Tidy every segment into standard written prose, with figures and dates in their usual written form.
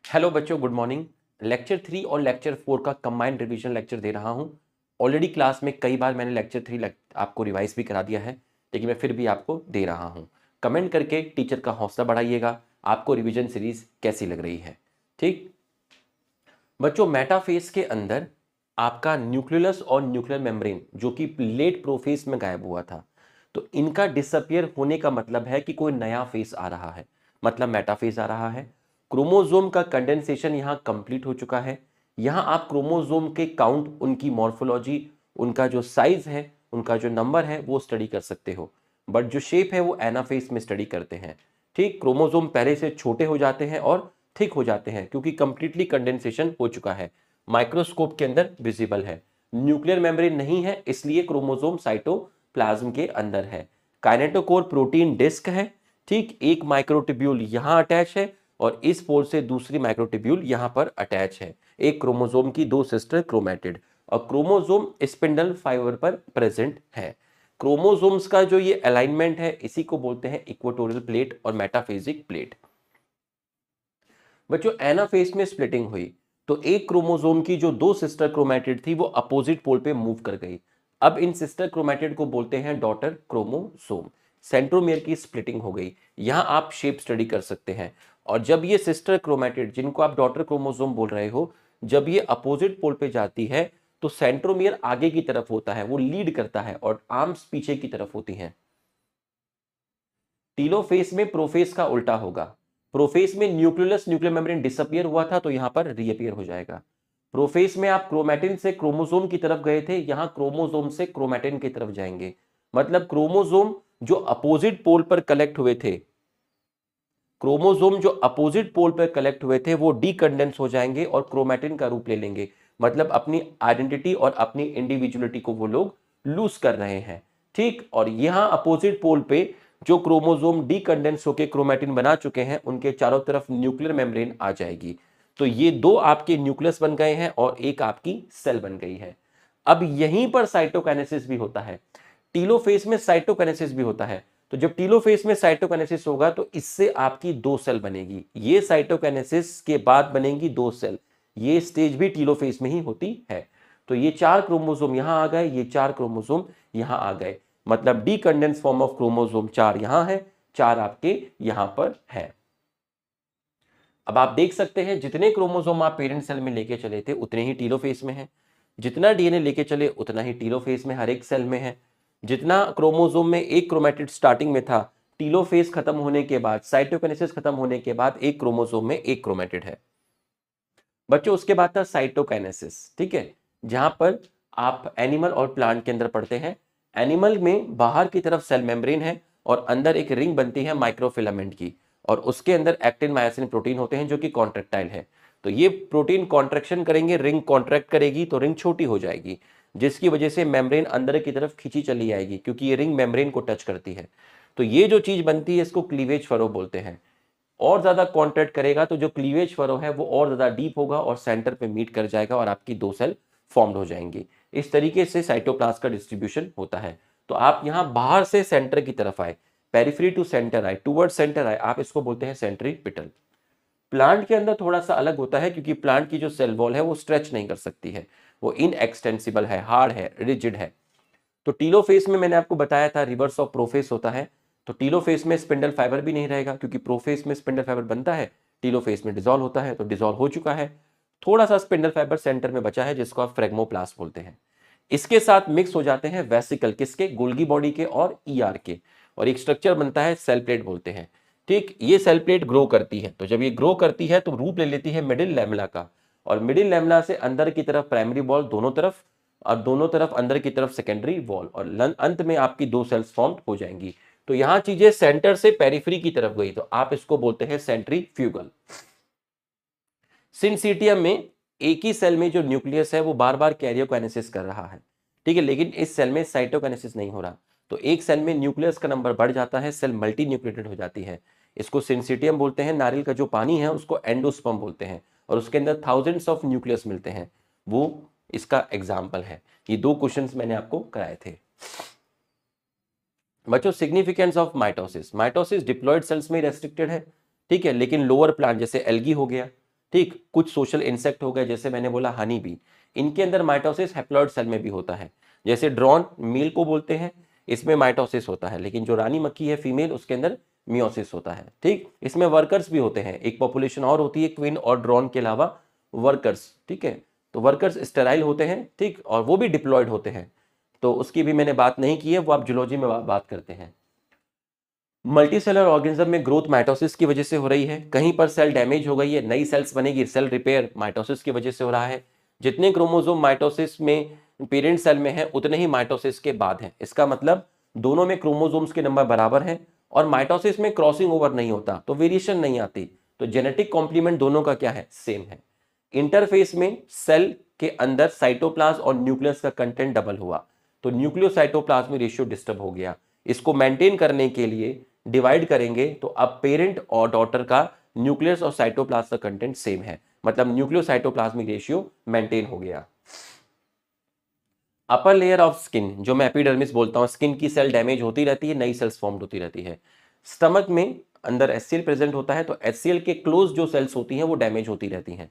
Hello बच्चों, good morning. Lecture 3 और lecture 4 का कंबाइंड रिवीजन लेक्चर दे रहा हूं। ऑलरेडी क्लास में कई बार मैंने लेक्चर 3 आपको रिवाइज भी करा दिया है, लेकिन मैं फिर भी आपको दे रहा हूं। कमेंट करके टीचर का हौसला बढ़ाइएगा, आपको रिवीजन सीरीज कैसी लग रही है। ठीक बच्चों, मेटाफेज के अंदर आपका न्यूक्लियस और न्यूक्लियर मेम्ब्रेन जो कि लेट प्रोफेज में गायब हुआ था, तो इनका डिसअपियर होने का मतलब है कि कोई नया फेज आ रहा है, मतलब मेटाफेज आ रहा है। क्रोमोसोम का कंडेंसेशन यहाँ कंप्लीट हो चुका है। यहाँ आप क्रोमोसोम के काउंट, उनकी मॉर्फोलॉजी, उनका जो साइज है, उनका जो नंबर है वो स्टडी कर सकते हो, बट जो शेप है वो एनाफेज में स्टडी करते हैं। ठीक, क्रोमोसोम पहले से छोटे हो जाते हैं और थिक हो जाते हैं क्योंकि कंप्लीटली कंडेंसेशन हो चुका है, माइक्रोस्कोप के अंदर विजिबल है। न्यूक्लियर मेम्ब्रेन नहीं है, इसलिए क्रोमोसोम साइटोप्लाज्म के अंदर है। काइनेटोकोर प्रोटीन डिस्क है। ठीक, एक माइक्रोट्यूब्यूल यहां अटैच है और इस पोल से दूसरी माइक्रोट्यूब्यूल यहां पर अटैच है। एक क्रोमोसोम की दो सिस्टर क्रोमेटिड, और क्रोमोसोम स्पिंडल फाइबर पर प्रेजेंट है। क्रोमोसोम्स का जो ये अलाइनमेंट है, इसी को बोलते हैं इक्वेटोरियल प्लेट और मेटाफेजिक प्लेट। बच्चों, एनाफेज में स्प्लिटिंग हुई तो एक क्रोमोसोम की जो दो सिस्टर क्रोमेटिड थी वो अपोजिट पोल पे मूव कर गई। अब इन सिस्टर क्रोमेटिड को बोलते हैं डॉटर क्रोमोसोम। सेंट्रोमियर की स्प्लिटिंग हो गई। यहां आप शेप स्टडी कर सकते हैं। और जब ये सिस्टर क्रोमेटिड, जिनको आप डॉटर क्रोमोसोम बोल रहे हो, जब ये अपोजिट पोल पे जाती है तो सेंट्रोमियर आगे की तरफ होता है, वो लीड करता है, और आर्म्स पीछे की तरफ होती हैं। टीलोफेस में प्रोफेस का उल्टा होगा। प्रोफेस में न्यूक्लियस, न्यूक्लियर मेम्ब्रेन डिसअपियर हुआ था तो यहां पर रीअपियर हो जाएगा। प्रोफेस में आप क्रोमैटिन से क्रोमोसोम की तरफ गए थे, यहां क्रोमोसोम से क्रोमैटिन की तरफ जाएंगे। मतलब क्रोमोसोम जो अपोजिट पोल पर कलेक्ट हुए थे, क्रोमोसोम जो अपोजिट पोल पर कलेक्ट हुए थे वो डीकंडेंस हो जाएंगे और क्रोमैटिन का रूप ले लेंगे। मतलब अपनी आइडेंटिटी और अपनी इंडिविजुअलिटी को वो लोग लूज कर रहे हैं। ठीक, और यहां अपोजिट पोल पे जो क्रोमोसोम डीकंडेंस होकर क्रोमैटिन बना चुके हैं, उनके चारों तरफ न्यूक्लियर मेम्ब्रेन आ जाएगी। तो ये दो आपके न्यूक्लियस बन गए हैं और एक आपकी सेल बन गई है। अब यहीं पर साइटोकाइनेसिस भी होता है। टीलोफेज में साइटोकाइनेसिस भी होता है। तो जब टीलोफेज में साइटोकाइनेसिस होगा तो इससे आपकी दो सेल बनेगी। ये साइटोकाइनेसिस के बाद बनेंगी दो सेल। ये स्टेज भी टीलोफेज में ही होती है। तो ये चार क्रोमोसोम यहां आ गए, ये चार क्रोमोसोम यहां आ गए। मतलब डीकंडेंस फॉर्म ऑफ क्रोमोसोम चार यहां है, चार आपके यहां पर है। अब आप देख सकते हैं जितने क्रोमोसोम आप पेरेंट सेल में लेके चले थे उतने ही टीलोफेज में है। जितना डीएनए लेके चले उतना ही टीलोफेज में हर एक सेल में है। जितना क्रोमोसोम में एक क्रोमेटिड स्टार्टिंग में था, टीलोफेज खत्म होने के बाद, साइटोकिनेसिस खत्म होने के बाद एक क्रोमोसोम में एक क्रोमेटिड है। बच्चों, उसके बाद था साइटोकाइनेसिस। ठीक है, जहां पर आप एनिमल और प्लांट के अंदर पढ़ते हैं। एनिमल में बाहर की तरफ सेल मेम्ब्रेन है और अंदर एक रिंग बनती है माइक्रोफिलामेंट की, और उसके अंदर एक्टिन मायोसिन प्रोटीन होते हैं जो कि कॉन्ट्रेक्टाइल है। तो ये प्रोटीन कॉन्ट्रेक्शन करेंगे, रिंग कॉन्ट्रैक्ट करेगी तो रिंग छोटी हो जाएगी, जिसकी वजह से मेम्ब्रेन अंदर की तरफ खींची चली आएगी क्योंकि ये रिंग मेम्ब्रेन को टच करती है। तो ये जो चीज बनती है इसको क्लीवेज फरो बोलते हैं। और ज्यादा कॉन्ट्रैक्ट करेगा तो जो क्लीवेज फरो है वो और ज्यादा डीप होगा और सेंटर पे मीट कर जाएगा और आपकी दो सेल फॉर्म्ड हो जाएंगी। इस तरीके से साइटोप्लाज्म का डिस्ट्रीब्यूशन होता है। तो आप यहां बाहर से सेंटर की तरफ आए, पेरिफेरी टू सेंटर आए, टुवर्ड सेंटर आए, आप इसको बोलते हैं सेंट्रीपिटल। प्लांट के अंदर थोड़ा सा अलग होता है क्योंकि प्लांट की जो सेल वॉल है वो स्ट्रेच नहीं कर सकती है, वो इनएक्सटेंसिबल है, हार्ड है, रिजिड है। तो टीलोफेस में मैंने आपको बताया था रिवर्स ऑफ प्रोफेस होता है। तो टीलोफेस में स्पिंडल फाइबर भी नहीं रहेगा क्योंकि प्रोफेस में स्पिंडल फाइबर बनता है, टीलोफेस में डिसॉल्व होता है, तो डिसॉल्व हो चुका है। थोड़ा सा स्पिंडल फाइबर सेंटर में बचा है जिसको आप फ्रेगमोप्लास्ट बोलते हैं। इसके साथ मिक्स हो जाते हैं वेसिकल, किसके? गोल्गी बॉडी के और ईआर के, और एक स्ट्रक्चर बनता है सेल प्लेट बोलते हैं। ठीक, ये सेल प्लेट ग्रो करती है, तो जब ये ग्रो करती है तो रूप ले लेती है मिडिल लैमेला का, और मिडिल लैमेला से अंदर की तरफ प्राइमरी वॉल दोनों तरफ, और दोनों तरफ अंदर की तरफ सेकेंडरी वॉल, और अंत में आपकी दो सेल्स फॉर्म हो जाएंगी। तो यहां चीजें सेंटर से पेरिफेरी की तरफ गई तो आप इसको बोलते हैं सेंट्रीफ्यूगल। सिंसीटियम में एक ही सेल में जो न्यूक्लियस है वो बार बार कैरियोकाइनेसिस कर रहा है। ठीक है, लेकिन इस सेल में साइटोकाइनेसिस नहीं हो रहा, तो एक सेल में न्यूक्लियस का नंबर बढ़ जाता है, सेल मल्टी न्यूक्लिएटेड हो जाती है। इसको सिंसीटियम बोलते हैं। नारियल का जो पानी है उसको एंडोस्पर्म बोलते हैं, और उसके अंदर थाउजेंड्स ऑफ न्यूक्लियस मिलते हैं, वो इसका एग्जाम्पल है। ये दो क्वेश्चंस मैंने आपको कराए थे। बच्चों, significance of mitosis. Mitosis diploid cells में रेस्ट्रिक्टेड है, ठीक है, लेकिन लोअर प्लांट जैसे एल्गी हो गया, ठीक, कुछ सोशल इंसेक्ट हो गए, जैसे मैंने बोला हनी बी, इनके अंदर माइटोसिस हैप्लॉइड सेल में भी होता है। जैसे ड्रोन मेल को बोलते हैं, इसमें माइटोसिस होता है, लेकिन जो रानी मक्खी है फीमेल, उसके अंदर मियोसिस होता है। ठीक, इसमें वर्कर्स भी होते हैं, एक पॉपुलेशन और होती है क्वीन और ड्रोन के अलावा वर्कर्स। ठीक है, तो वर्कर्स स्टेराइल होते हैं, ठीक, और वो भी डिप्लॉयड होते हैं, तो उसकी भी मैंने बात नहीं की है, वो आप जूलॉजी में बात करते हैं। मल्टीसेलर ऑर्गेनिज्म में ग्रोथ माइटोसिस की वजह से हो रही है, कहीं पर सेल डैमेज हो गई है, नई सेल्स बनेगी, सेल रिपेयर माइटोसिस की वजह से हो रहा है। जितने क्रोमोसोम माइटोसिस में पेरेंट सेल में है, उतने ही माइटोसिस के बाद हैं। इसका मतलब दोनों में क्रोमोसोम्स के नंबर बराबर हैं, और माइटोसिस में क्रॉसिंग ओवर नहीं होता, तो वेरिएशन नहीं आती, तो जेनेटिक कॉम्प्लीमेंट दोनों का क्या है, सेम है। इंटरफेस में सेल के अंदर साइटोप्लाज्म और न्यूक्लियस का कंटेंट डबल हुआ, तो न्यूक्लियोसाइटोप्लाज्मिक रेशियो डिस्टर्ब हो गया। इसको मेंटेन करने के लिए डिवाइड करेंगे तो अब पेरेंट और डॉटर का न्यूक्लियस और साइटोप्लाज्म का कंटेंट सेम है, मतलब न्यूक्लियोसाइटोप्लाज्मिक रेशियो मेंटेन हो गया। अपर लेयर ऑफ स्किन, जो मैं एपिडर्मिस बोलता हूं, स्किन की सेल डैमेज होती रहती है, नई सेल्स फॉर्म होती रहती है। स्टमक में अंदर एचसीएल प्रेजेंट होता है, तो एचसीएल के क्लोज जो सेल्स होती हैं वो डैमेज होती रहती हैं।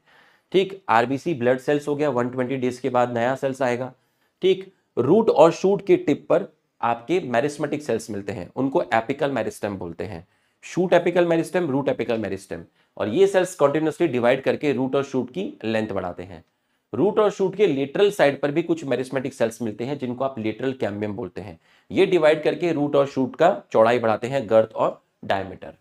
ठीक, आरबीसी ब्लड सेल्स हो गया, 120 डेज के बाद नया सेल्स आएगा। ठीक, रूट और शूट के टिप पर आपके मेरिस्मेटिक सेल्स मिलते हैं, उनको एपिकल मेरिस्टेम बोलते हैं। Shoot apical meristem, root apical meristem, और ये सेल्स कंटिन्यूअसली डिवाइड करके रूट और शूट की लेंथ बढ़ाते हैं। रूट और शूट के लेटरल साइड पर भी कुछ मेरिस्मेटिक सेल्स मिलते हैं, जिनको आप लेटरल कैम्बियम बोलते हैं। ये डिवाइड करके रूट और शूट का चौड़ाई बढ़ाते हैं, गर्थ और डायमीटर।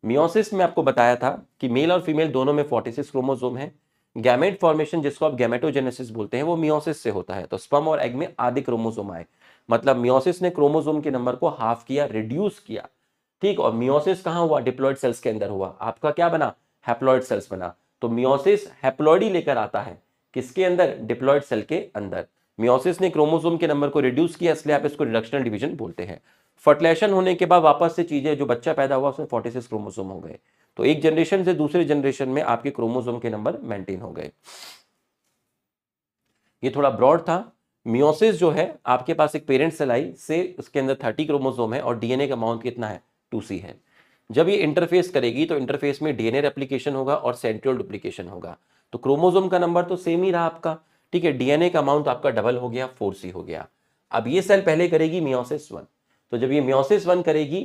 मियोसिस में आपको बताया था कि मेल और फीमेल दोनों में 46 क्रोमोसोम है। गैमेट फॉर्मेशन, जिसको आप गैमेटोजेनेसिस बोलते हैं, वो मियोसिस से होता है। तो स्पर्म और एग में आधे क्रोमोसोम आए, मतलब मियोसिस ने क्रोमोसोम के नंबर को हाफ किया, रिड्यूस किया। ठीक, और मियोसिस कहां हुआ, डिप्लॉयड सेल्स के अंदर हुआ। आपका क्या बना, हैप्लॉयड सेल्स बना। तो मियोसिस हैप्लॉयड ही लेकर आता है, किसके अंदर, डिप्लॉयड सेल के अंदर। मियोसिस ने क्रोमोसोम के नंबर को रिड्यूस किया, इसलिए आप इसको रिडक्शनल डिवीजन बोलते हैं। फर्टिलाइजेशन होने के बाद वापस से चीजें, जो बच्चा पैदा हुआ उसमें 46 क्रोमोसोम हो गए, तो एक जनरेशन से दूसरे जनरेशन में आपके क्रोमोसोम के नंबर मेंटेन हो गए। ये थोड़ा ब्रॉड था। मियोसिस जो है, आपके पास एक पेरेंट सेल आई से, उसके अंदर 30 क्रोमोसोम है और डीएनए का अमाउंट कितना है, 2C है। जब ये इंटरफेस करेगी तो इंटरफेस में डीएनए रेप्लिकेशन होगा और सेंट्रियोल डुप्लीकेशन होगा, तो क्रोमोसोम का नंबर तो सेम ही रहा आपका। ठीक है, डीएनए का अमाउंट आपका डबल हो गया, 4C हो गया। अब ये सेल पहले करेगी मियोसिस 1, तो जब ये मियोसिस 1 करेगी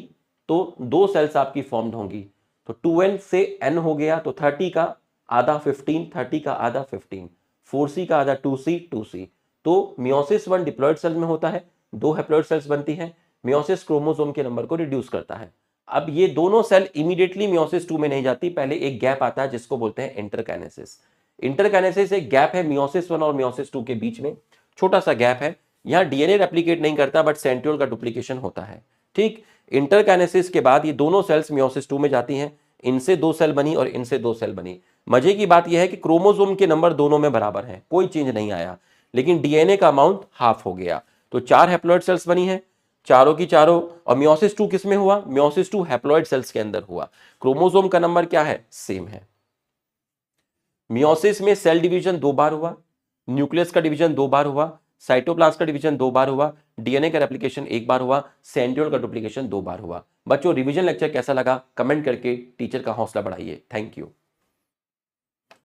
तो दो सेल्स आपकी फॉर्म्ड होंगी, तो 2n से n हो गया, तो 30 का आधा 15, 30 का आधा 15, 4C का आधा 2C, 2C। तो मियोसिस 1 डिप्लॉयड सेल में होता है, दो हैप्लॉयड सेल्स बनती हैं। मियोसिस क्रोमोसोम के नंबर को रिड्यूस करता है। अब ये दोनों सेल इमीडिएटली मियोसिस 2 में नहीं जाती, पहले एक गैप आता है जिसको बोलते हैं इंटरकाइनेसिस। इंटरकाइनेसिस एक गैप है मियोसिस 1 और मियोसिस 2 के बीच में, छोटा सा गैप है। यहां डीएनए रेप्लिकेट नहीं करता, बट सेंट्रियोल का डुप्लीकेशन होता है। ठीक, इंटरकाइनेसिस के बाद ये दोनों सेल्स मियोसिस 2 में जाती हैं, इनसे दो सेल बनी और इनसे दो सेल बनी। मजे की बात यह है कि क्रोमोसोम के नंबर दोनों में बराबर हैं, कोई चेंज नहीं आया, लेकिन डीएनए का अमाउंट हाफ हो गया। तो 4 हैप्लॉइड सेल्स बनी है, चारों की चारों। और मियोसिस 2 किस में हुआ, मियोसिस 2 हैप्लॉइड सेल्स के अंदर हुआ। क्रोमोसोम का नंबर क्या है, सेम है। मियोसिस में सेल डिवीजन 2 बार हुआ, न्यूक्लियस का डिवीजन 2 बार हुआ, साइटोप्लाज्म का डिवीजन 2 बार हुआ, डीएनए का रेप्लिकेशन 1 बार हुआ, सेंट्रियोल का डुप्लीकेशन 2 बार हुआ। बच्चों, रिवीजन लेक्चर कैसा लगा कमेंट करके टीचर का हौसला बढ़ाइए। Thank you.